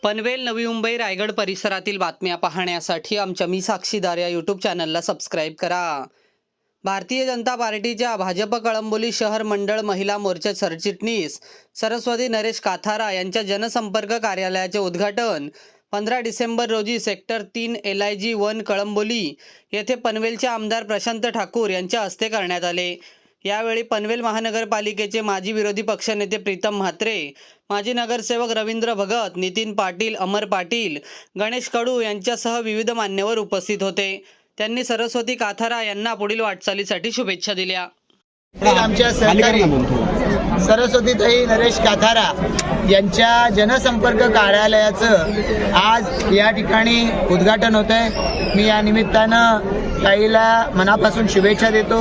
पनवेल, नवी मुंबई, रायगड परिसरातील बातम्या पाहण्यासाठी आमच्या मी साक्षीदार या यूट्यूब चॅनलला सबस्क्राईब करा। भारतीय जनता पार्टीच्या भाजप कळंबोली शहर मंडळ महिला मोर्चा सरचिटणीस सरस्वती नरेश काथारा यांच्या जनसंपर्क कार्यालयाचे उद्घाटन 15 डिसेंबर रोजी सेक्टर 3 LIG 1 कळंबोली येथे पनवेलचे आमदार प्रशांत ठाकूर यांच्या हस्ते करण्यात आले। यावेळी पनवेल महानगरपालिकेचे माजी विरोधी पक्षनेते प्रीतम म्हात्रे, माजी नगरसेवक रवींद्र भगत, नितीन पाटील, अमर पाटील, गणेश कडू यांच्यासह विविध मान्यवर उपस्थित होते। त्यांनी सरस्वती काथारा यांना पुढील वाटचालीसाठी शुभेच्छा दिल्या। आमच्या सहकारी सरस्वतीताई नरेश काथारा यांच्या जनसंपर्क कार्यालयाचं आज या ठिकाणी उद्घाटन होत आहे। मी या निमित्तानं ताईला मनापासून शुभेच्छा देतो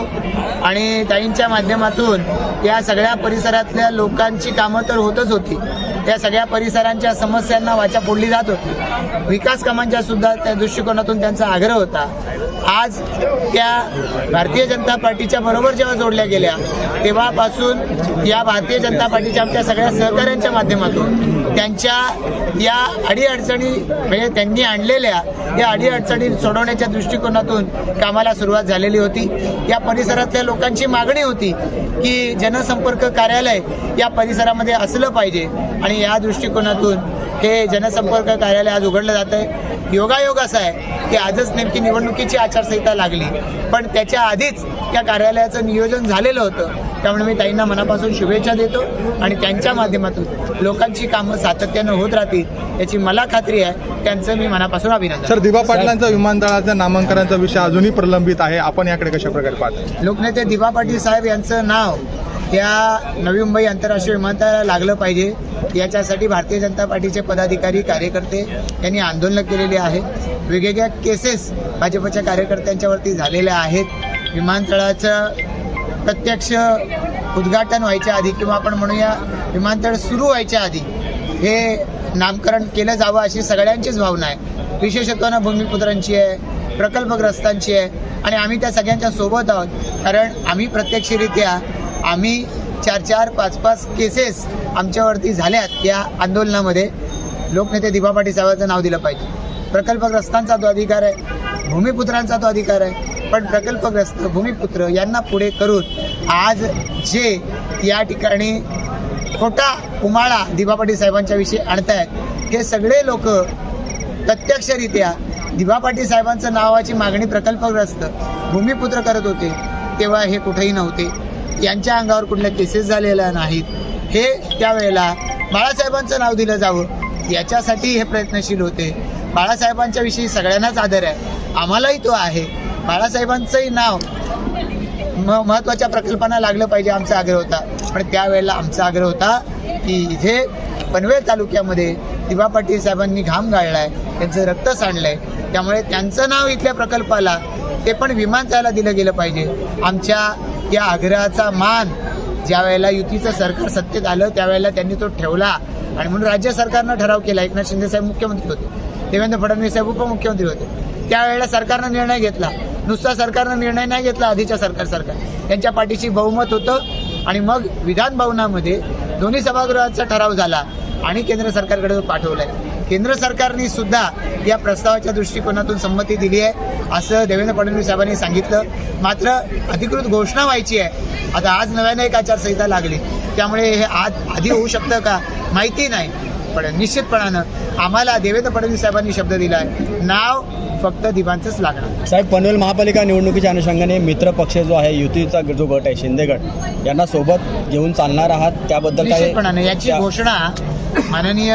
आणि ताईंच्या माध्यमातून या सगळ्या परिसरातल्या लोकांची कामं तर होतच होती, त्या सगळ्या परिसरांच्या समस्यांना वाचा फोडली जात होती। विकास कामांच्या सुद्धा त्या दृष्टिकोनातून त्यांचा आग्रह होता। आज त्या भारतीय जनता पार्टीच्या बरोबर जेव्हा जोडल्या गेल्या तेव्हापासून या भारतीय जनता पार्टीच्या आमच्या सगळ्या सहकाऱ्यांच्या माध्यमातून त्यांच्या या अडीअडचणी म्हणजे त्यांनी आणलेल्या या अडीअडचणी सोडवण्याच्या दृष्टिकोनातून कामाला सुरुवात झालेली होती। या परिसरातल्या लोकांची मागणी होती की जनसंपर्क कार्यालय या परिसरामध्ये असलं पाहिजे आणि या दृष्टिकोनातून हे जनसंपर्क कार्यालय आज उघडलं जात आहे। योगायोग असा आहे की आजच नेमकी निवडणुकीची आचारसंहिता लागली, पण त्याच्या आधीच या कार्यालयाचं नियोजन झालेलं होतं। त्यामुळे मी ताईंना मनापासून शुभेच्छा देतो आणि त्यांच्या माध्यमातून लोकांची कामं सातत्यानं होत राहतील याची मला खात्री आहे। त्यांचं मी मनापासून अभिनंदन। सर, दिवा पाटलांचा विमानतळाच्या नामांकनाचा विषय अजूनही प्रलंबित आहे, आपण याकडे कशा प्रकारे पाहता? लोकनेते दिवा पाटील साहेब यांचं नाव या नवी मुंबई आंतरराष्ट्रीय विमानतळाला लागलं पाहिजे याच्यासाठी भारतीय जनता पार्टीचे पदाधिकारी कार्यकर्ते यांनी आंदोलन केलेले आहेत। वेगवेगळ्या केसेस भाजपच्या कार्यकर्त्यांच्यावरती झालेल्या आहेत। विमानतळाचं प्रत्यक्ष उद्घाटन व्हायच्या आधी किंवा आपण म्हणूया विमानतळ सुरू व्हायच्या आधी हे नामकरण केलं जावं अशी सगळ्यांचीच भावना आहे। विशेषत्वानं भूमिपुत्रांची आहे, प्रकल्पग्रस्तांची आहे आणि आम्ही त्या सगळ्यांच्या सोबत आहोत। कारण आम्ही प्रत्यक्षरित्या आम्ही 4-4, 5-5 केसेस आमच्यावरती झाल्यात या आंदोलनामध्ये। लोकनेते दिवा पाटील साहेबांचं नाव दिलं पाहिजे। प्रकल्पग्रस्तांचा तो अधिकार आहे, भूमिपुत्रांचा तो अधिकार आहे, पण प्रकल्पग्रस्त भूमिपुत्र यांना पुढे करून आज जे या ठिकाणी खोटा उमाळा दिवा पाटील साहेबांच्या विषयी आणतायत हे सगळे लोक प्रत्यक्षरित्या दिवा पाटील साहेबांचं नावाची मागणी प्रकल्पग्रस्त भूमिपुत्र करत होते तेव्हा हे कुठेही नव्हते। यांच्या अंगावर कुठल्या केसेस झालेल्या नाहीत। हे त्यावेळेला बाळासाहेबांचं नाव दिलं जावं याच्यासाठी हे प्रयत्नशील होते। बाळासाहेबांच्या विषयी सगळ्यांनाच आदर आहे, आम्हालाही तो आहे। बाळासाहेबांचंही नाव महत्त्वाच्या प्रकल्पांना लागलं पाहिजे आमचा आग्रह होता, पण त्यावेळेला आमचा आग्रह होता की इथे पनवेल तालुक्यामध्ये दिवा पाटील साहेबांनी घाम गाळलाय, त्यांचं रक्त सांडलंय, त्यामुळे त्यांचं नाव इथल्या प्रकल्पाला ते पण विमानतळाला दिलं गेलं पाहिजे। आमच्या या आग्रहाचा मान ज्या वेळेला युतीचं सरकार सत्तेत आलं त्यावेळेला त्यांनी तो ठेवला आणि म्हणून राज्य सरकारनं ठराव केला। एकनाथ शिंदे साहेब मुख्यमंत्री होते, देवेंद्र फडणवीस साहेब उपमुख्यमंत्री होते। त्यावेळेला सरकारनं निर्णय घेतला, नुसता सरकारनं निर्णय नाही घेतला, आधीच्या सरकार त्यांच्या पाठीशी बहुमत होतं आणि मग विधान भवनामध्ये दोन्ही सभागृहाचा ठराव झाला आणि केंद्र सरकारकडे पाठवलाय। केंद्र सरकारने सुद्धा या प्रस्तावाच्या दृष्टिकोनातून संमती दिली आहे असं देवेंद्र फडणवीस साहेबांनी सांगितलं। मात्र अधिकृत घोषणा व्हायची आहे। आता आज नव्याने एक आचारसंहिता लागली, त्यामुळे हे आधी होऊ शकतं का माहिती नाही, पण निश्चितपणानं आम्हाला देवेंद्र फडणवीस साहेबांनी शब्द दिला आहे, नाव फक्त दिवांचंच लागणार। साहेब, पनवेल महापालिका निवडणुकीच्या अनुषंगाने मित्र पक्ष जो आहे, युतीचा जो गट आहे शिंदे गट, यांना सोबत घेऊन चालणार आहात त्याबद्दल निश्चितपणाने याची घोषणा माननीय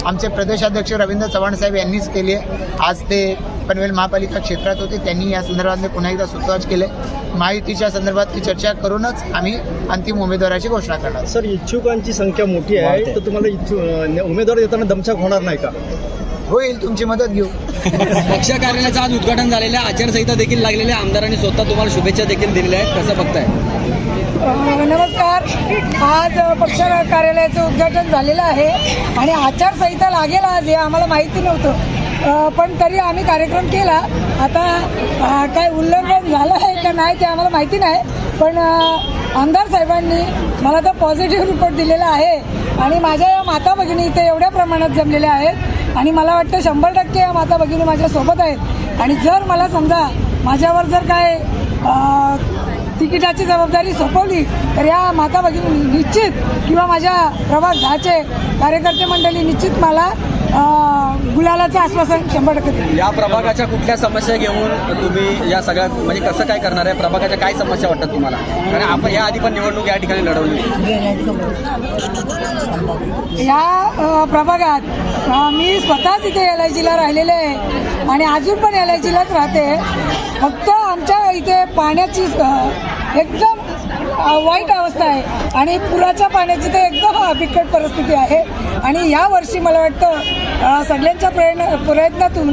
आमचे प्रदेशाध्यक्ष रवींद्र चव्हाण साहेब यांनीच केली आहे। आज ते पनवेल महापालिका क्षेत्रात होते, त्यांनी या संदर्भात पुन्हा एकदा सूतोवाच केले। महायुतीच्या संदर्भातली चर्चा करूनच आम्ही अंतिम उमेदवाराची घोषणा करणार। सर, इच्छुकांची संख्या मोठी आहे, तर तुम्हाला उमेदवार देताना दमछाक होणार नाही का? होईल, तुमची मदत घेऊ। पक्ष कार्यालयाचं आज उद्घाटन झालेलं आहे, आचारसंहिता देखील लागलेल्या आमदारांनी स्वतः तुम्हाला शुभेच्छा देखील दिलेल्या आहेत, कसं बघताय? नमस्कार, आज पक्ष कार्यालयाचं उद्घाटन झालेलं आहे आणि आचारसंहिता लागेल आज हे आम्हाला माहिती नव्हतं, पण तरी आम्ही कार्यक्रम केला। आता काय उल्लंघन झालं आहे का नाही ते आम्हाला माहिती नाही, पण आमदार साहेबांनी मला तर पॉझिटिव्ह रिपोर्ट दिलेला आहे आणि माझ्या या माता भगिनी इथे एवढ्या प्रमाणात जमलेल्या आहेत आणि मला वाटतं 100% या माता भगिनी माझ्यासोबत आहेत. आणि जर मला समजा माझ्यावर जर काय तिकिटाची जबाबदारी सोपवली तर या माता भगिनी निश्चित किंवा माझ्या प्रभाग 10चे कार्यकर्ते मंडळी निश्चित मला गुलालाचं आश्वासन 100% देईल. या प्रभागाच्या कुठल्या समस्या घेऊन तुम्ही या सगळ्या म्हणजे कसं काय करणार आहे? प्रभागाच्या काय समस्या वाटतात तुम्हाला? कारण आपण या आधी पण निवडणूक या ठिकाणी लढवली. या प्रभागात मी स्वतःच इथे LIGला राहिलेले आहे आणि अजून पण LIGलाच राहते. फक्त आमच्या इथे पाण्याची एकदम वाईट अवस्था आहे आणि पुराच्या पाण्याची तर एकदम बिकट परिस्थिती आहे. आणि यावर्षी मला वाटतं सगळ्यांच्या प्रयत्नातून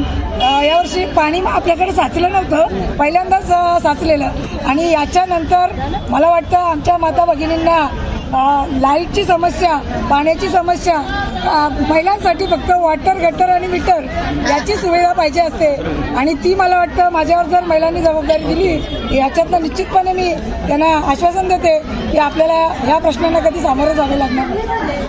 यावर्षी पाणी आपल्याकडे साचलं नव्हतं, पहिल्यांदाच साचलेलं. आणि याच्यानंतर मला वाटतं आमच्या माता भगिनींना लाईटची समस्या, पाण्याची समस्या, महिलांसाठी फक्त वॉटर गटर आणि मीटर याची सुविधा पाहिजे असते आणि ती मला वाटतं माझ्यावर जर महिलांनी जबाबदारी दिली याच्यातनं निश्चितपणे मी त्यांना आश्वासन देते की आपल्याला ह्या प्रश्नांना कधी सामोरं जावे लागणार नाही.